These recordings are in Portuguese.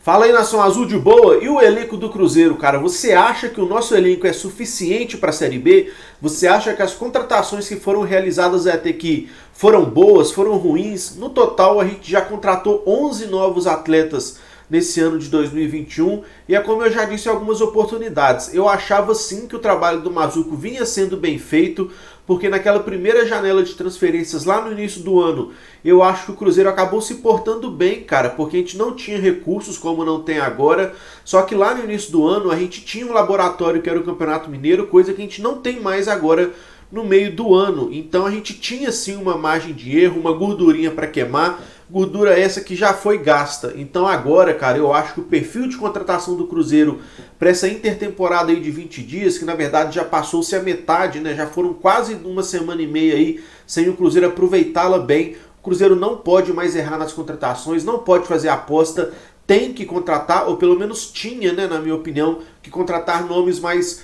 Fala aí, Nação Azul de boa. E o elenco do Cruzeiro, cara? Você acha que o nosso elenco é suficiente para a Série B? Você acha que as contratações que foram realizadas até aqui foram boas, foram ruins? No total, a gente já contratou 11 novos atletas nesse ano de 2021 e é como eu já disse em algumas oportunidades. Eu achava sim que o trabalho do Mazzuco vinha sendo bem feito, porque naquela primeira janela de transferências lá no início do ano, eu acho que o Cruzeiro acabou se portando bem, cara, porque a gente não tinha recursos como não tem agora, só que lá no início do ano a gente tinha um laboratório que era o Campeonato Mineiro, coisa que a gente não tem mais agora no meio do ano. Então a gente tinha sim uma margem de erro, uma gordurinha para queimar, gordura essa que já foi gasta. Então agora, cara, eu acho que o perfil de contratação do Cruzeiro para essa intertemporada aí de 20 dias, que na verdade já passou-se a metade, né? Já foram quase uma semana e meia aí sem o Cruzeiro aproveitá-la bem. O Cruzeiro não pode mais errar nas contratações, não pode fazer aposta, tem que contratar, ou pelo menos tinha, né, na minha opinião, que contratar nomes mais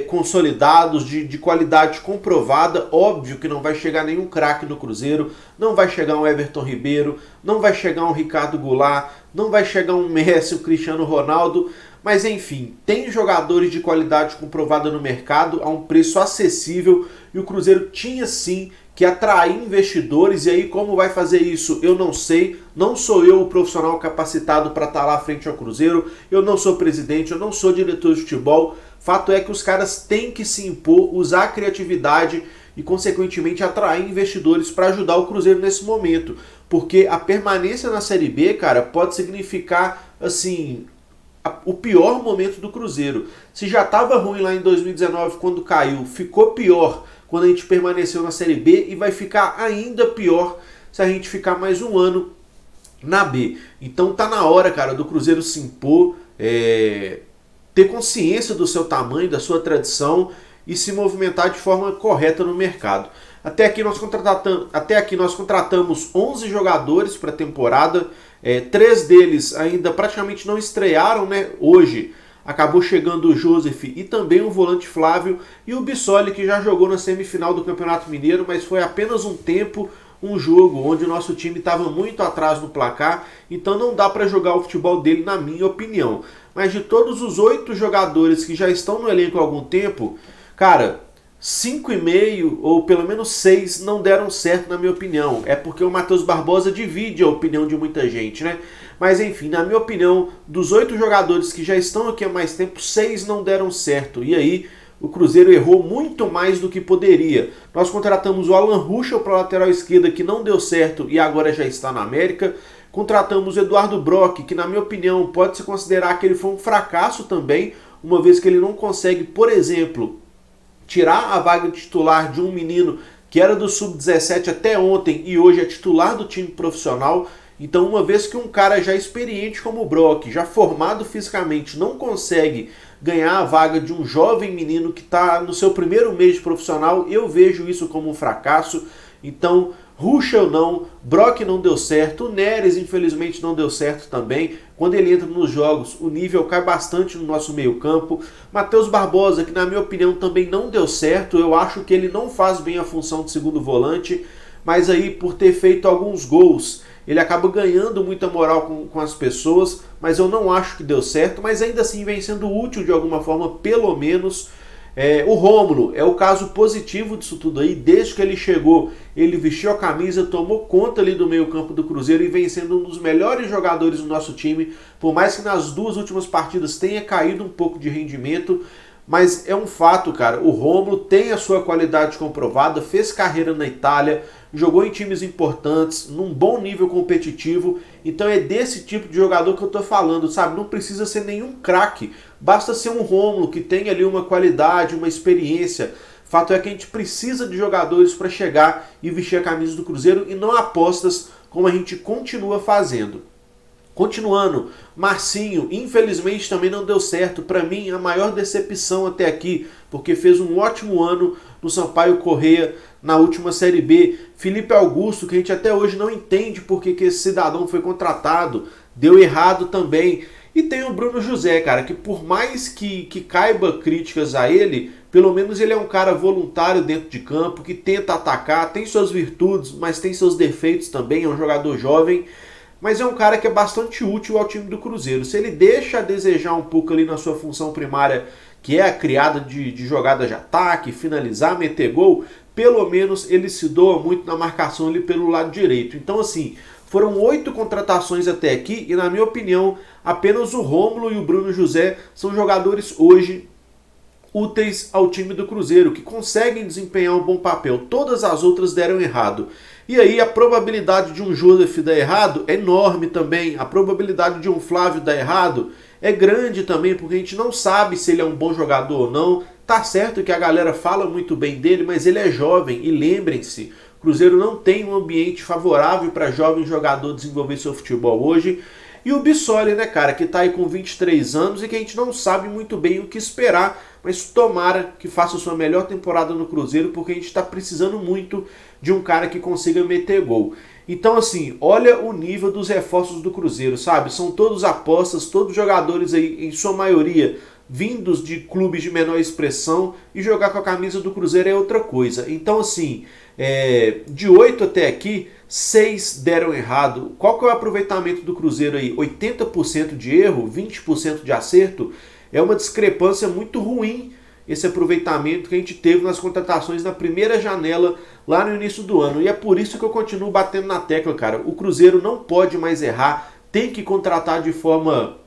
consolidados, de qualidade comprovada. Óbvio que não vai chegar nenhum craque no Cruzeiro, não vai chegar um Everton Ribeiro, não vai chegar um Ricardo Goulart, não vai chegar um Messi, um Cristiano Ronaldo, mas enfim, tem jogadores de qualidade comprovada no mercado a um preço acessível e o Cruzeiro tinha sim que atrair investidores. E aí como vai fazer isso eu não sei, não sou eu o profissional capacitado para estar lá frente ao Cruzeiro, eu não sou presidente, eu não sou diretor de futebol. Fato é que os caras têm que se impor, usar a criatividade e consequentemente atrair investidores para ajudar o Cruzeiro nesse momento, porque a permanência na Série B, cara, pode significar assim o pior momento do Cruzeiro. Se já estava ruim lá em 2019 quando caiu, ficou pior quando a gente permaneceu na Série B e vai ficar ainda pior se a gente ficar mais um ano na B. Então tá na hora, cara, do Cruzeiro se impor, ter consciência do seu tamanho, da sua tradição e se movimentar de forma correta no mercado. Até aqui nós contratamos 11 jogadores para a temporada, 3 deles ainda praticamente não estrearam, né? Hoje acabou chegando o Joseph e também o volante Flávio e o Bissoli, que já jogou na semifinal do Campeonato Mineiro, mas foi apenas um tempo, um jogo onde o nosso time estava muito atrás no placar, então não dá para jogar o futebol dele, na minha opinião. Mas de todos os 8 jogadores que já estão no elenco há algum tempo, cara, 5,5 ou pelo menos 6 não deram certo, na minha opinião. É porque o Matheus Barbosa divide a opinião de muita gente, né? Mas enfim, na minha opinião, dos 8 jogadores que já estão aqui há mais tempo, 6 não deram certo. E aí o Cruzeiro errou muito mais do que poderia. Nós contratamos o Alan Ruschel para a lateral esquerda, que não deu certo e agora já está na América. Contratamos o Eduardo Brock, que na minha opinião pode-se considerar que ele foi um fracasso também, uma vez que ele não consegue, por exemplo, tirar a vaga de titular de um menino que era do Sub-17 até ontem e hoje é titular do time profissional. Então, uma vez que um cara já experiente como o Brock, já formado fisicamente, não consegue ganhar a vaga de um jovem menino que está no seu primeiro mês de profissional, eu vejo isso como um fracasso. Então, Ruschel não, Brock não deu certo, o Neres infelizmente não deu certo também. Quando ele entra nos jogos, o nível cai bastante no nosso meio campo. Matheus Barbosa, que na minha opinião também não deu certo, eu acho que ele não faz bem a função de segundo volante, mas aí por ter feito alguns gols, ele acaba ganhando muita moral com as pessoas, mas eu não acho que deu certo, mas ainda assim vem sendo útil de alguma forma, pelo menos. O Rômulo é o caso positivo disso tudo aí. Desde que ele chegou, ele vestiu a camisa, tomou conta ali do meio campo do Cruzeiro e vem sendo um dos melhores jogadores do nosso time, por mais que nas 2 últimas partidas tenha caído um pouco de rendimento. Mas é um fato, cara, o Rômulo tem a sua qualidade comprovada, fez carreira na Itália, jogou em times importantes, num bom nível competitivo, então é desse tipo de jogador que eu tô falando, sabe? Não precisa ser nenhum craque, basta ser um Rômulo que tem ali uma qualidade, uma experiência. Fato é que a gente precisa de jogadores para chegar e vestir a camisa do Cruzeiro e não apostas como a gente continua fazendo. Continuando, Marcinho, infelizmente também não deu certo. Para mim, a maior decepção até aqui, porque fez um ótimo ano no Sampaio Corrêa na última Série B. Felipe Augusto, que a gente até hoje não entende porque que esse cidadão foi contratado, deu errado também. E tem o Bruno José, cara, que por mais que caiba críticas a ele, pelo menos ele é um cara voluntário dentro de campo, que tenta atacar, tem suas virtudes, mas tem seus defeitos também, é um jogador jovem. mas é um cara que é bastante útil ao time do Cruzeiro. Se ele deixa a desejar um pouco ali na sua função primária, que é a criada de jogada de ataque, finalizar, meter gol, pelo menos ele se doa muito na marcação ali pelo lado direito. Então assim, foram 8 contratações até aqui e, na minha opinião, apenas o Rômulo e o Bruno José são jogadores hoje úteis ao time do Cruzeiro, que conseguem desempenhar um bom papel. Todas as outras deram errado. E aí a probabilidade de um Joseph dar errado é enorme também. A probabilidade de um Flávio dar errado é grande também, porque a gente não sabe se ele é um bom jogador ou não. Tá certo que a galera fala muito bem dele, mas ele é jovem e lembrem-se, o Cruzeiro não tem um ambiente favorável para jovem jogador desenvolver seu futebol hoje. E o Bissoli, né, cara, que tá aí com 23 anos e que a gente não sabe muito bem o que esperar, mas tomara que faça sua melhor temporada no Cruzeiro, porque a gente tá precisando muito de um cara que consiga meter gol. Então, assim, olha o nível dos reforços do Cruzeiro, sabe? São todos apostas, todos jogadores aí, em sua maioria, vindos de clubes de menor expressão, e jogar com a camisa do Cruzeiro é outra coisa. Então, assim, de 8 até aqui, 6 deram errado. Qual que é o aproveitamento do Cruzeiro aí? 80% de erro, 20% de acerto? É uma discrepância muito ruim esse aproveitamento que a gente teve nas contratações na primeira janela lá no início do ano. E é por isso que eu continuo batendo na tecla, cara. O Cruzeiro não pode mais errar, tem que contratar de forma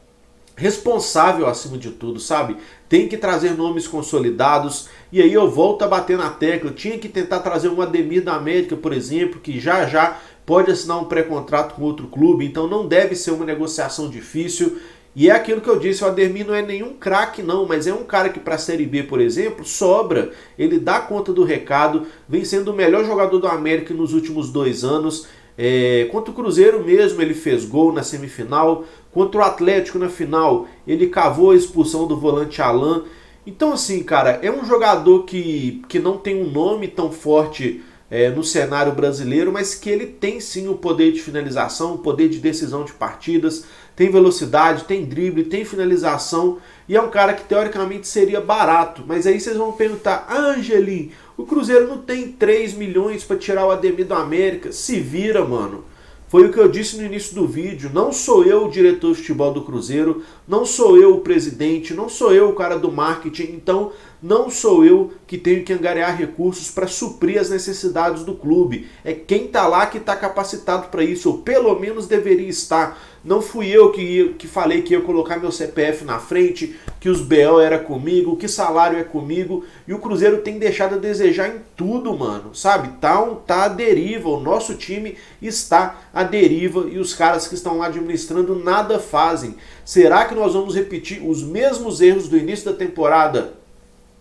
responsável acima de tudo, sabe? Tem que trazer nomes consolidados. E aí eu volto a bater na tecla. Tinha que tentar trazer um Ademir da América, por exemplo, que já pode assinar um pré-contrato com outro clube, então não deve ser uma negociação difícil. E é aquilo que eu disse, o Ademir não é nenhum craque não, mas é um cara que para a Série B, por exemplo, sobra. Ele dá conta do recado, vem sendo o melhor jogador do América nos últimos 2 anos. Contra o Cruzeiro mesmo ele fez gol na semifinal, contra o Atlético na final ele cavou a expulsão do volante Alan. Então assim, cara, é um jogador que não tem um nome tão forte no cenário brasileiro, mas que ele tem sim o poder de finalização, o poder de decisão de partidas, tem velocidade, tem drible, tem finalização, e é um cara que teoricamente seria barato. Mas aí vocês vão perguntar, Angelim, o Cruzeiro não tem 3 milhões para tirar o Ademir do América? Se vira, mano. Foi o que eu disse no início do vídeo, não sou eu o diretor de futebol do Cruzeiro, não sou eu o presidente, não sou eu o cara do marketing, então não sou eu que tenho que angariar recursos para suprir as necessidades do clube. É quem tá lá que está capacitado para isso, ou pelo menos deveria estar. Não fui eu que falei que ia colocar meu CPF na frente, que os BO era comigo, que salário é comigo, e o Cruzeiro tem deixado a desejar em tudo, mano, sabe? Tá à deriva, o nosso time está à deriva e os caras que estão lá administrando nada fazem. Será que nós vamos repetir os mesmos erros do início da temporada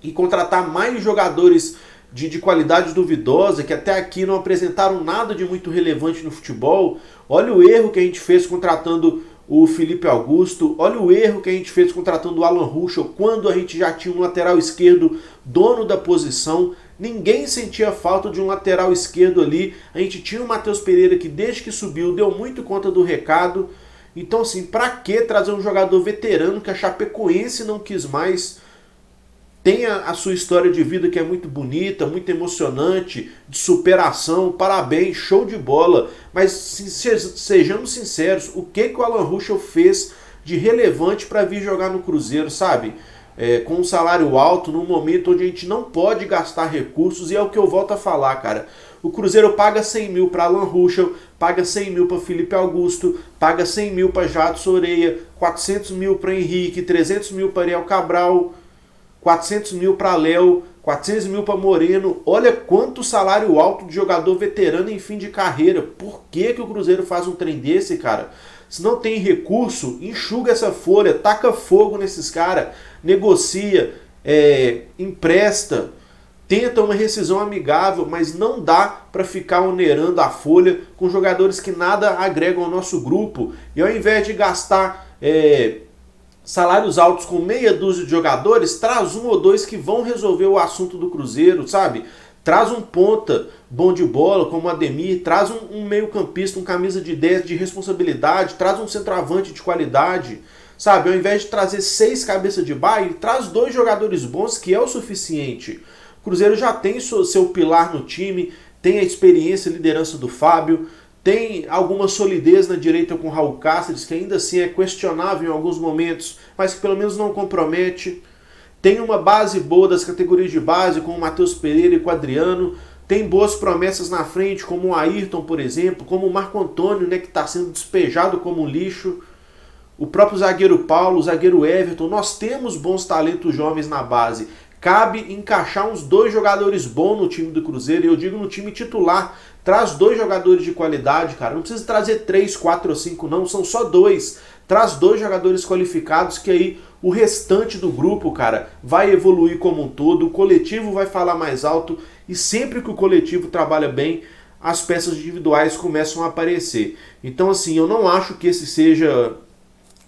e contratar mais jogadores de qualidade duvidosa, que até aqui não apresentaram nada de muito relevante no futebol? Olha o erro que a gente fez contratando o Felipe Augusto, olha o erro que a gente fez contratando o Alan Ruschel, quando a gente já tinha um lateral esquerdo dono da posição. Ninguém sentia falta de um lateral esquerdo ali. A gente tinha o Matheus Pereira, que desde que subiu deu muito conta do recado. Então assim, pra que trazer um jogador veterano que a Chapecoense não quis mais? Tem a sua história de vida que é muito bonita, muito emocionante, de superação, parabéns, show de bola. Mas sejamos sinceros, o que o Alan Ruschel fez de relevante para vir jogar no Cruzeiro, sabe? Com um salário alto, num momento onde a gente não pode gastar recursos, e é o que eu volto a falar, cara. O Cruzeiro paga 100 mil para Alan Ruschel, paga 100 mil para Felipe Augusto, paga 100 mil para Jadson Soreia, 400 mil para Henrique, 300 mil para Ariel Cabral, 400 mil para Léo, 400 mil para Moreno. Olha quanto salário alto de jogador veterano em fim de carreira. Por que o Cruzeiro faz um trem desse, cara? Se não tem recurso, enxuga essa folha, taca fogo nesses caras, negocia, empresta, tenta uma rescisão amigável, mas não dá para ficar onerando a folha com jogadores que nada agregam ao nosso grupo. E ao invés de gastar salários altos com meia dúzia de jogadores, traz um ou dois que vão resolver o assunto do Cruzeiro, sabe? Traz um ponta bom de bola, como o Ademir, traz um meio campista, um camisa de 10 de responsabilidade, traz um centroavante de qualidade, sabe? Ao invés de trazer 6 cabeças de baile, traz 2 jogadores bons, que é o suficiente. O Cruzeiro já tem seu pilar no time, tem a experiência e liderança do Fábio, Tem alguma solidez na direita com o Raul Cáceres, que ainda assim é questionável em alguns momentos, mas que pelo menos não compromete. Tem uma base boa das categorias de base, como o Matheus Pereira e com o Adriano. Tem boas promessas na frente, como o Ayrton, por exemplo, como o Marco Antônio, né, que está sendo despejado como um lixo. O próprio zagueiro Paulo, o zagueiro Everton. Nós temos bons talentos jovens na base. Cabe encaixar uns 2 jogadores bons no time do Cruzeiro, e eu digo no time titular. Traz 2 jogadores de qualidade, cara. Não precisa trazer 3, 4 ou 5, não. São só 2. Traz 2 jogadores qualificados, que aí o restante do grupo, cara, vai evoluir como um todo. O coletivo vai falar mais alto. E sempre que o coletivo trabalha bem, as peças individuais começam a aparecer. Então, assim, eu não acho que esse seja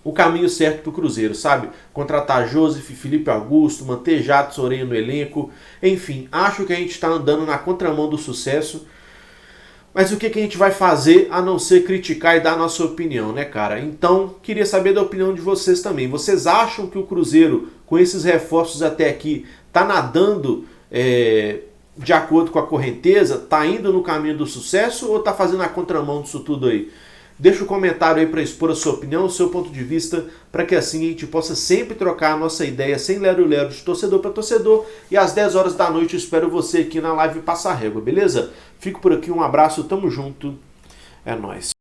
o caminho certo para o Cruzeiro, sabe? Contratar Joseph, Felipe Augusto, manter Jadson Orelha no elenco. Enfim, acho que a gente está andando na contramão do sucesso. Mas o que a gente vai fazer a não ser criticar e dar a nossa opinião, né, cara? Então, queria saber da opinião de vocês também. Vocês acham que o Cruzeiro, com esses reforços até aqui, tá nadando de acordo com a correnteza? Tá indo no caminho do sucesso ou tá fazendo a contramão disso tudo aí? Deixa um comentário aí para expor a sua opinião, o seu ponto de vista, para que assim a gente possa sempre trocar a nossa ideia sem lero-lero de torcedor para torcedor. E às 10 horas da noite eu espero você aqui na live Passa Régua, beleza? Fico por aqui, um abraço, tamo junto, é nóis.